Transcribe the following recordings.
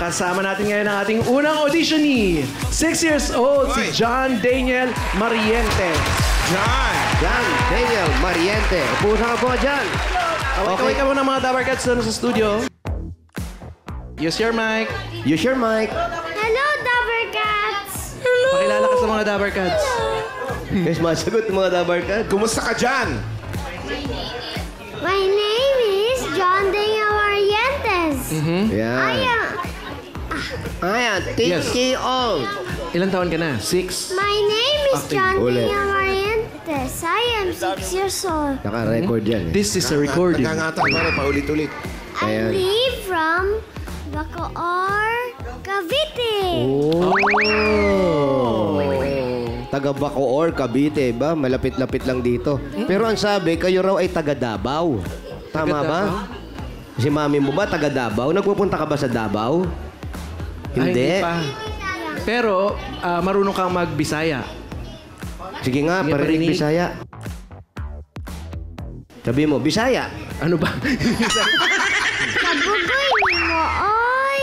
Kasama natin ngayon ang ating unang auditionee. 6 years old, si John Daniel Mariente. John Daniel Mariente. Upusan ka po, John. Kaway ka muna mga Dabber Cats doon sa studio. Use your mic. Use your mic. Hello, Dabber Cats! Hello! Pakilala ka sa mga Dabber Cats. Yes, masagot ng mga Dabber Cats. Kumusta ka dyan? My name is John Daniel Marientes. I am... Ayan, Yes. 30 old. Ilan taon ka na? 6? My name is John Ulit. Daniel Marientes. I am 6 years old. Naka-record yan eh. This is a recording. Nagangata pa rin, paulit-ulit. I Ayan. live from Bacoor, Cavite. Oh. Taga Bacoor, Cavite ba? Malapit-lapit lang dito. Pero ang sabi, kayo raw ay taga Davao. Tama ba? Si mami mo ba taga Davao? Nagpupunta ka ba sa Davao? Hindi. Pa. Pero, marunong kang mag-Bisaya. Sige nga, Sige, parinig parinig. Bisaya. Sabi mo, Bisaya. Ano ba? Kabugoy ni mo, oy!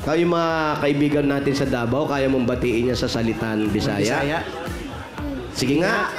Kayo mga kaibigan natin sa Davao, kaya mong batiin niya sa salitan Bisaya? Bisaya. Sige nga.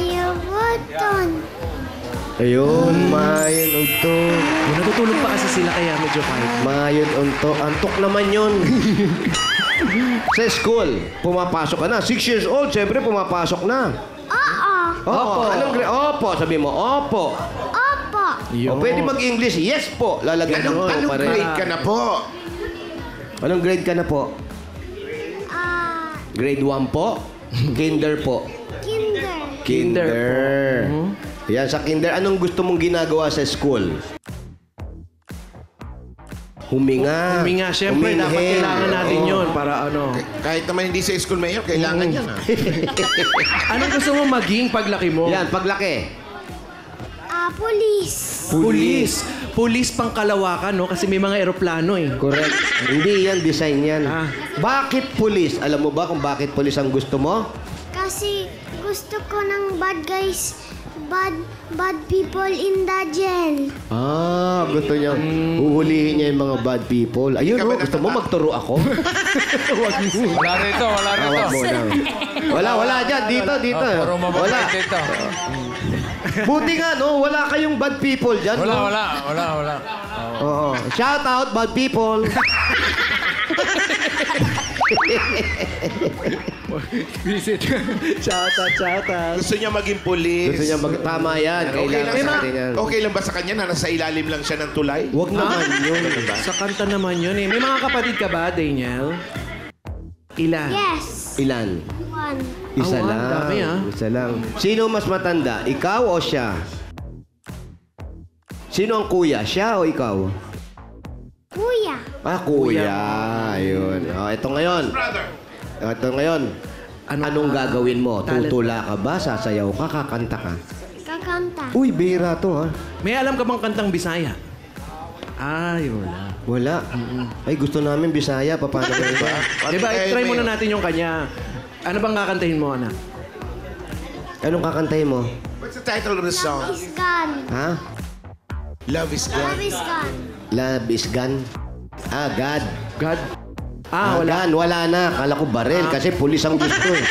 Mayubuton. Ayun, mayon unto. Natutulog pa kasi sila kaya medyo kahit. Mayon unto. Antok naman yun. Sa school, pumapasok ka na. 6 years old, siyempre pumapasok na. Oo. Opo. Anong grade? Opo. Sabi mo, opo. Opo. O pwede mag-English, yes po. Lalagyan mo. Anong grade ka na po? Anong grade ka na po? Ah, Grade 1 po? Kinder po? kinder. Kinder. Yan, sa kinder, anong gusto mong ginagawa sa school? Huminga. Huminga, syempre, dapat Huminhin. kailangan natin Oo. yun para ano. Kahit naman hindi sa school mayor, kailangan yan ah. Anong gusto mo maging paglaki mo? Yan, paglaki. Pulis. Pulis. Pulis pang Kalawakan, no? Kasi may mga eroplano eh. Correct. Hindi yan, design yan. Ah. Bakit pulis? Alam mo ba kung bakit pulis ang gusto mo? Kasi gusto ko ng bad guys, bad people in the jail. Ah, gusto niya. Uhulihin niya yung mga bad people. Ayun, Hindi ka ba gusto mo magturo ako? Wala rito, wala rito. Tawag mo na. Wala dyan. Dito. Puro Wala. mababait dito. Buti nga, no? Wala kayong bad people dyan. no? Wala. Oo. Shout out, bad people. Visit. Shout out. Gusto niya maging pulis. Gusto niya tama yan. Okay Kailangan lang, sa sa, atin yan. okay lang ba sa kanya na nasa ilalim lang siya ng tulay? Huwag naman yun. Sa kanta naman yun eh. May mga kapatid ka ba, Daniel? Ilan? Yes. Ilan? One. Isa Ah, lang. dami, ah. Isa lang. Sino mas matanda? Ikaw o siya? Sino ang kuya? Siya o ikaw? Kuya. Ah, kuya. Ayun. Ito ngayon. Ito ngayon. Anong gagawin mo? Talent. Tutula ka ba? Sasayaw ka? Kakanta ka? Kakanta. Uy, bihira to ha. May alam ka bang kantang Bisaya? Ay, wala. Wala. Ay, gusto namin Bisaya. Paano ba ito? Diba, try muna natin yung kanya. Ano bang kakantahin mo, anak? Anong kakantahin mo? What's the title of the Love song? is gone. Ha? Love is Love gone. is gone. Love is gone. Ah, God. God? Ah, wala. gone. Wala na. Kala ko baril kasi pulis ang gusto eh.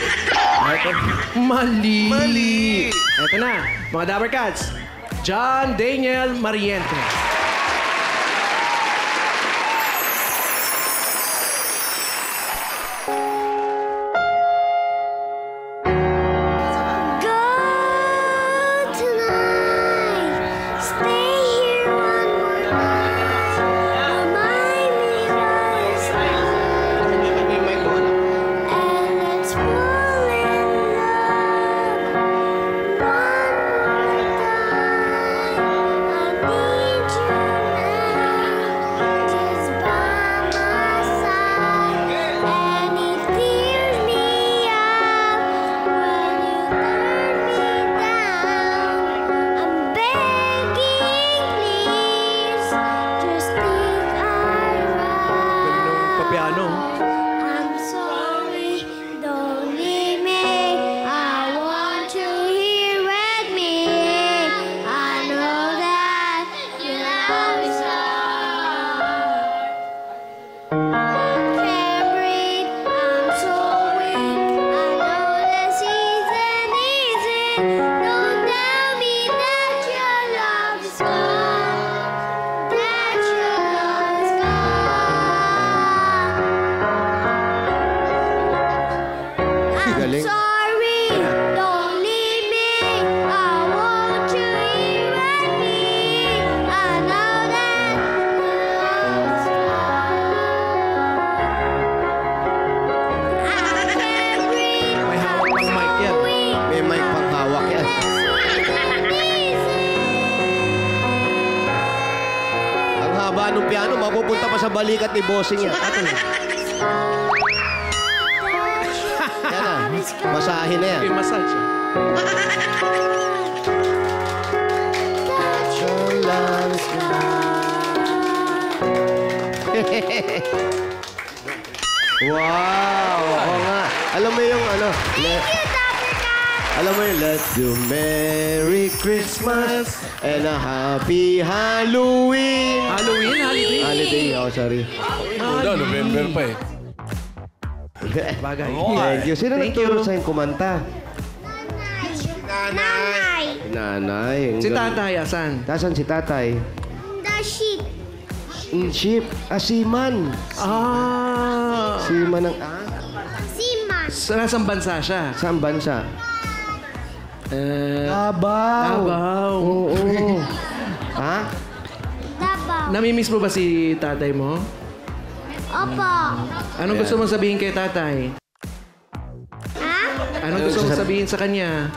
Mali! Eto na, mga Dabber Cats. John Daniel Mariente. Go tonight. Stay here one more night. Remind me what is and let's fall in love one more time. I need you now, just by my side, and it tears me up when you turn me down. I'm begging haba ng piano, mapupunta pa sa balikat ni bossing yan. Ato na. Yan na. Masahe na yan. Okay, massage. Wow! Oo nga. Alam mo yung ano? Alam mo yung Let's do Merry Christmas and a Happy Halloween! Halloween, holiday. Holiday, oh sorry. November pa eh. Bagay. Thank you. Sino Thank nagturo you. sa'yo kumanta? Nanay. Nanay. Ang Si galing. tatay, asan? Tasan si tatay? The sheep. Ship. Seaman. Ah. Seaman ng... Siman. Sa nasang bansa siya? Saan bansa? Davao. Davao. Oo. Ha? Dabaw. Namimiss mo ba si tatay mo? Opo. Anong gusto mong sabihin kay tatay? Ha? Anong gusto mong sabihin sa kanya?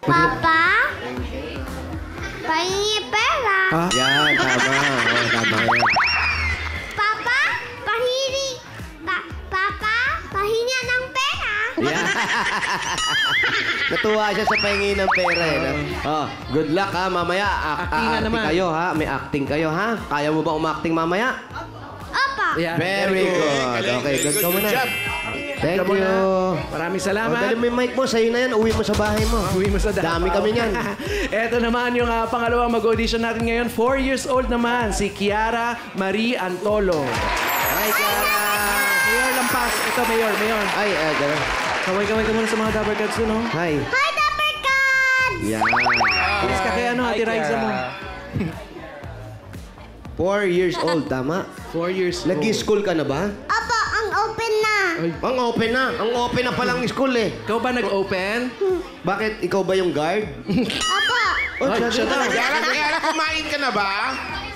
Papa? Pahingi pera. Ha? Yan, tama. Oo, tama yan. Papa? Papa? Pahinga ng pera. Yeah. Natuwa siya sa pahingi ng pera eh. Oh, good luck ha, mamaya. Actingan naman. Kayo ha, may acting kayo ha. Kaya mo ba umacting mamaya? Opo. Yeah, Very good. Okay, good ka muna. job. Thank Ikaw muna. you. Maraming Oh, salamat. dali mo yung mic mo, sa'yo na yan. Uwi mo sa bahay mo. Uwi mo sa Dami kami niyan. Ito naman yung pangalawang mag-audition natin ngayon. 4 years old naman, si Kiara Marie Antolo. Hi, Kiara. Mayor Lampas. Ito, Mayor. Ay, gano'n. Kaway-kaway ka muna sa mga Dabber Cats doon, no? Hi. Hi, Dapper Cats! Yan. Bilis ka kay ano, Ate Raisa mo. 4 years old, tama? 4 years old. Nag-school ka na ba? Opo, ang open na. Ang open na. Ang open na palang school eh. Ikaw ba nag-open? Bakit? Ikaw ba yung guard? Opo. Oh, Ay, siya daw. Kaya kumain ka na ba?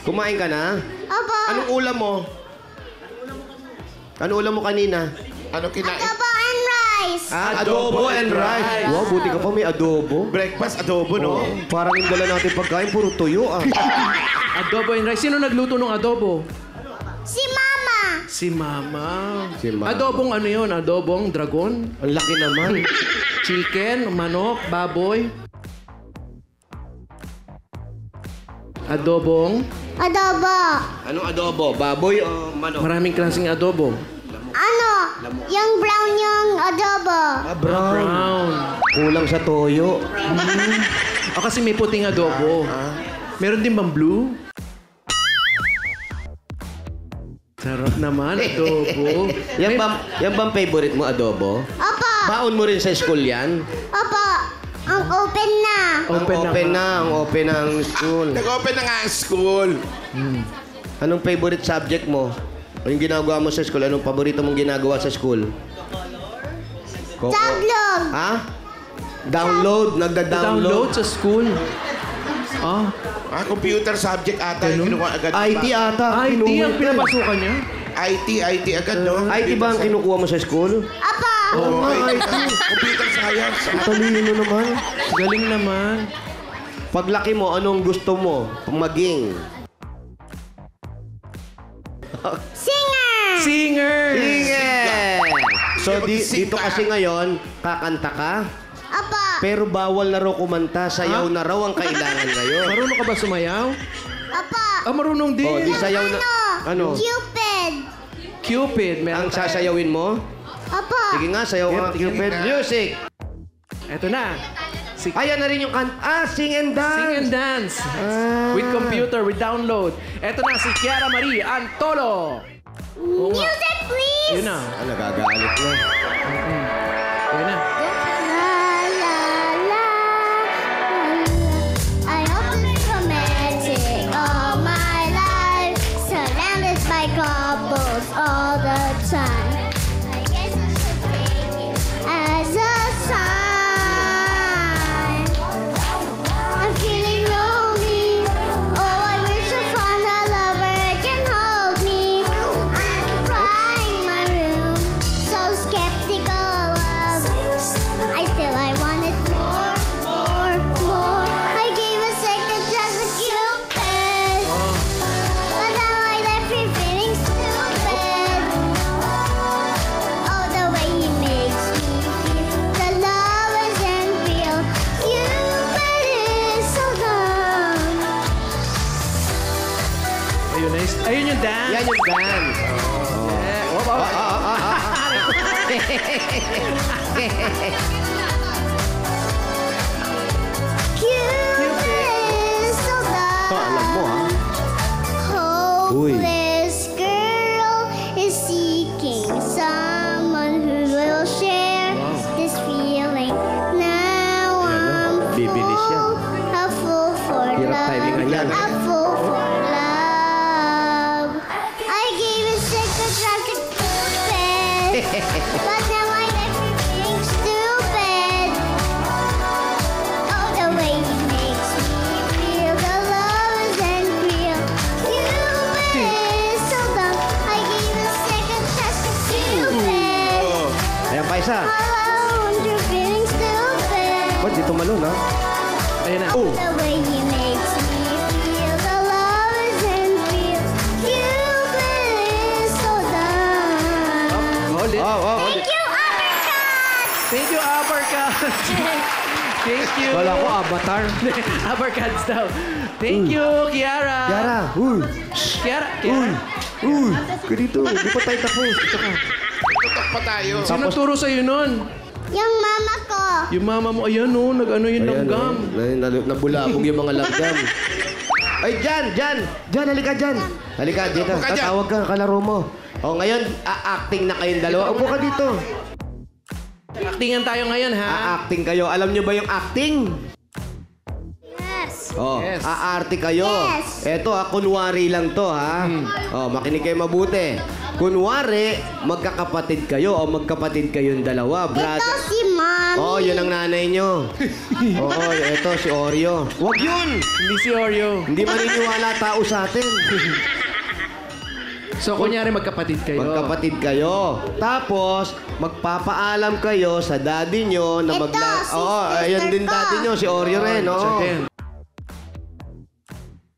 Kumain ka na? Opo. Anong ulam mo? Anong ulam mo kanina? Ano kinain? Adobo and rice. Adobo and rice. Wow, buti ka pa may adobo. Breakfast, adobo, no? Oh, parang yung dala natin pagkain, puro tuyo ah. Adobo and rice. Sino nagluto ng adobo? Si Mama. Si Mama. Si Mama. Adobong ano yun? Adobong dragon? Ang laki naman. Chicken, manok, baboy. Adobong. Adobo. Anong adobo? Baboy o manok? Maraming klaseng adobo. Ano? Yung brown yung adobo. Brown. Brown. Kulang sa toyo. O kasi may puting adobo. Meron din bang blue? Sarap naman, adobo. Yan bang favorite mo, adobo? Opo. Baon mo rin sa school yan? Opo. Ang open na. Ang open ng school. Nag-open na nga ang school. Anong favorite subject mo? O yung ginagawa mo sa school? Anong paborito mong ginagawa sa school? Taglog. Ha? Download? Nagda-download? Download sa school. Ah, Computer subject ata yung kinukuha agad. IT ata. IT kinuha ang ko. pinapasukan niya. IT agad, no? IT ba ang kinukuha mo sa school? Opo. Oo, IT. Computer science. Ang talino naman. Galing naman. Paglaki mo, anong gusto mo maging? Singer. Singer! Singer! So, Mag-sing dito ka. kasi ngayon, kakanta ka, Opo. pero bawal na raw kumanta. Sayaw na raw ang kailangan ngayon. Marunong ka ba sumayaw? Opo. Ah, marunong din. Oh, di sayaw na... Ano? Cupid. Cupid. Meron Ang sasayawin mo? Opo. Sige nga, sayaw ka ng Cupid. Music! Eto na. Si Ayan na rin yung sing and dance! Sing and dance. Ah. With computer, with download. Eto na si Kiara Marie Antolo. Oo nga. Music, please. Yun na. Ah, nagagalit na. Yun na. La, la, la. I hope it's romantic all my life. Surrounded by couples all the time. I guess I should take it as a sign. I'm feeling lonely. Oh, I wish I found a lover can hold me. I'm crying in my room, so skeptical Ayun yung dance. Yan yung dance. Cupid so Alam mo, ha? hopeless girl is seeking someone who will share this feeling. Now I'm bibilis yan. a fool for Hirap love. timing yan. A fool for love. I gave a second try to Cupid, but now I get feeling stupid. Oh, the way he makes me feel, the love isn't real. Cupid is so dumb. I gave a second chance to Cupid. Ayan pa isa. Alone, you're feeling stupid. Ba't di tumalon, ha? Ayun na. The way he makes me feel, the love isn't real. Cupid is so dumb. Hold it. Thank you, uppercut! Thank you, uppercut. Thank you. Wala ko, avatar. Uppercuts daw. Thank you, Kiara. Yara, uy. Kiara. Kiara. Uy, ganito. Di pa tayo tapos. Ito ka. Tutok pa tayo. Sino nagturo sa'yo nun? Yung mama ko. Yung mama mo, ayan o, nag-ano yung langgam. Nabulabog yung mga langgam. Ay, Jan! Halika dyan. Halika, dito. Upo ka dyan. Tatawag ka, kalaro mo. O, ngayon, a-acting na kayong dalawa. Upo ka dito. Actingan tayo ngayon, ha? A-acting kayo. Alam nyo ba yung acting? Yes. Oh, Yes. aarte kayo. Yes. Eto, kunwari lang to, ha? Oh, makinig kayo mabuti. Kunwari, magkakapatid kayo o magkapatid kayong dalawa, Ito brother. si Mommy. Oh, yun ang nanay nyo. Oo, eto si Oreo. Wag yun! Hindi si Oreo. Hindi maniniwala tao sa atin. So, kunyari magkapatid kayo. Magkapatid kayo. Tapos, magpapaalam kayo sa daddy nyo na Ito, si ayun sister din ko. daddy nyo, si Oreo rin, oo. Again.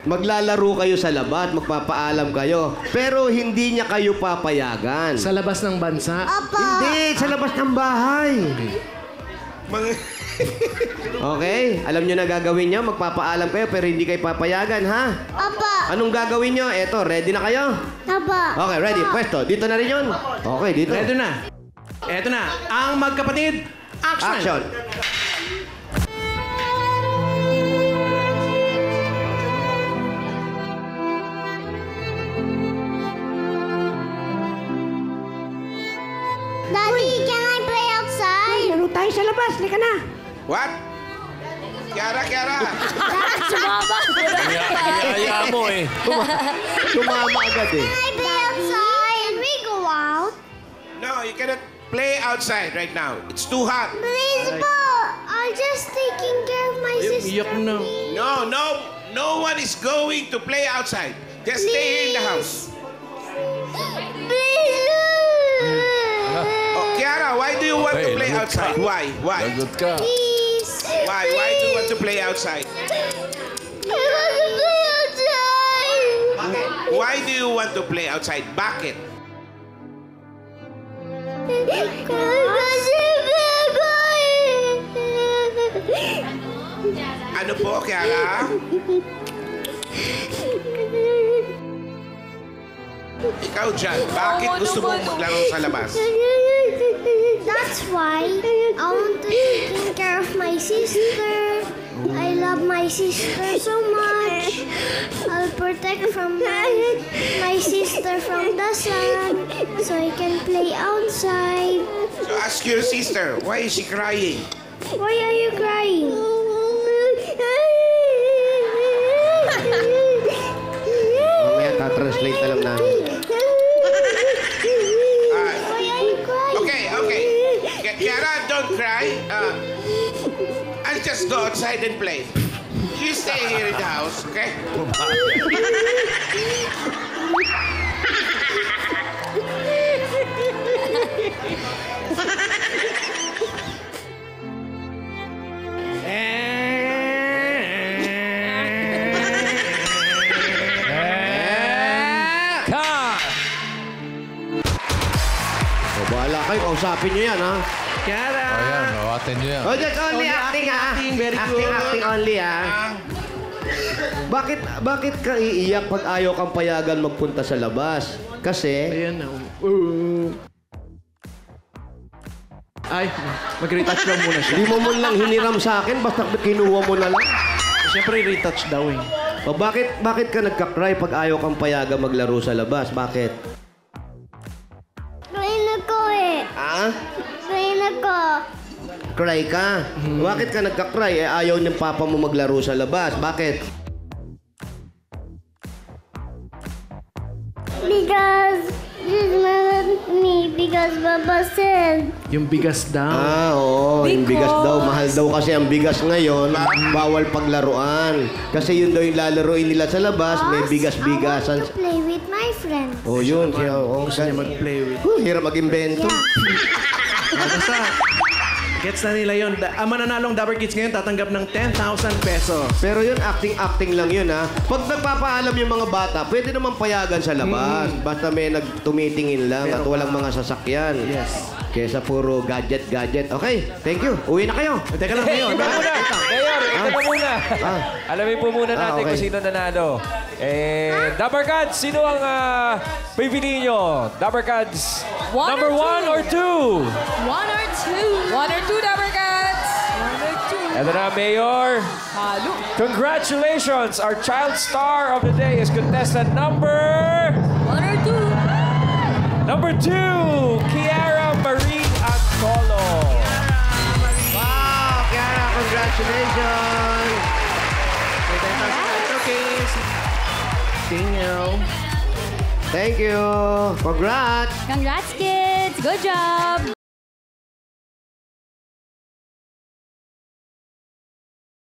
Maglalaro kayo sa labas, magpapaalam kayo. Pero hindi niya kayo papayagan. Sa labas ng bansa. Opo. Hindi, sa labas ng bahay. Okay? Alam nyo na gagawin nyo, magpapaalam kayo pero hindi kayo papayagan, ha? Opo. Anong gagawin nyo? Eto, ready na kayo? Opo. Okay, ready. Pwesto, dito na rin yun. Okay, dito. Ready na. Eto na. Ang magkapatid, action! Action. Daddy, can I play outside? Laro tayo sa labas. Lika na. What? Kiara. Kaya mo eh. Tumama agad eh. Can I play outside? Can we go out? No, you cannot play outside right now. It's too hot. Please po. I'm just taking care of my sister. Iyak na. No one is going to play outside. Just stay here in the house. Please. Oh, Kiara, why do you want to play outside? Why? Lagot ka. Please. Why do you want to play outside? I want to play outside. Why do you want to play outside? Bakit? Kasi Ano po, Kiara? Ikaw dyan, bakit gusto mong maglaro sa labas? That's why I want to take care of my sister. I love my sister so much. I'll protect from my sister from the sun so I can play outside. So ask your sister, why is she crying? Why are you crying? Mamaya tatranslate na lang namin. Why are you crying? Okay. Kiara, don't cry. I'll just go outside and play. You stay here in the house, okay? O, bahala kayo. Kausapin nyo yan, ha? Kiara! Ayan, awatin niyo yan. Oh, just only acting, ha? Acting, very Acting good. only, ha? Bakit ka iiyak pag ayaw kang payagan magpunta sa labas? Kasi, Ayan na. Ay, mag-retouch daw muna siya. di mo man lang hiniram sa akin, basta kinuha mo na lang. Siyempre, retouch daw eh. O bakit ka nagka-cry pag ayaw kang payagan maglaro sa labas? Bakit? Kain ako eh. Ah? Kain ako. Cry ka? Bakit ka nagka-cry? Ayaw ng papa mo maglaro sa labas. Bakit? Because just mad at me because Papa said. Yung bigas daw. Oo. Yung bigas daw. Mahal daw kasi ang bigas ngayon. Bawal paglaruan. Kasi yun daw yung lalaroin nila sa labas. May I bigas-bigasan. want to play with my friends. Oh, yun. Kaya, Gusto niya mag-play with. Hirap mag-invento. Basta, gets na nila yun. Ang mananalong Dapper Kids ngayon tatanggap ng 10,000 pesos. Pero yun, acting lang yun, ha? Pag nagpapaalam yung mga bata, pwede naman payagan sa labas. Basta may nagtumitingin lang at walang mga sasakyan. Yes. Kesa puro gadget. Okay, thank you. Uwi na kayo. Teka lang ngayon. Ito muna. Mayor, ito na muna. Ah. Alamin po muna natin okay. kung sino nanalo. Dapper Cats, sino ang pipili nyo? Dapper Cats, One number or 1 or 2? 1 or 2? 1 or 2, Dapper Cats? 1 or 2. Ito na, Mayor. Halo. Congratulations! Our child star of the day is contestant number 1 or 2? number 2, Kiara Marie Antolo. Wow, Kiara, congratulations. Okay. Daniel. Thank you. Congrats. Congrats, kids! Good job!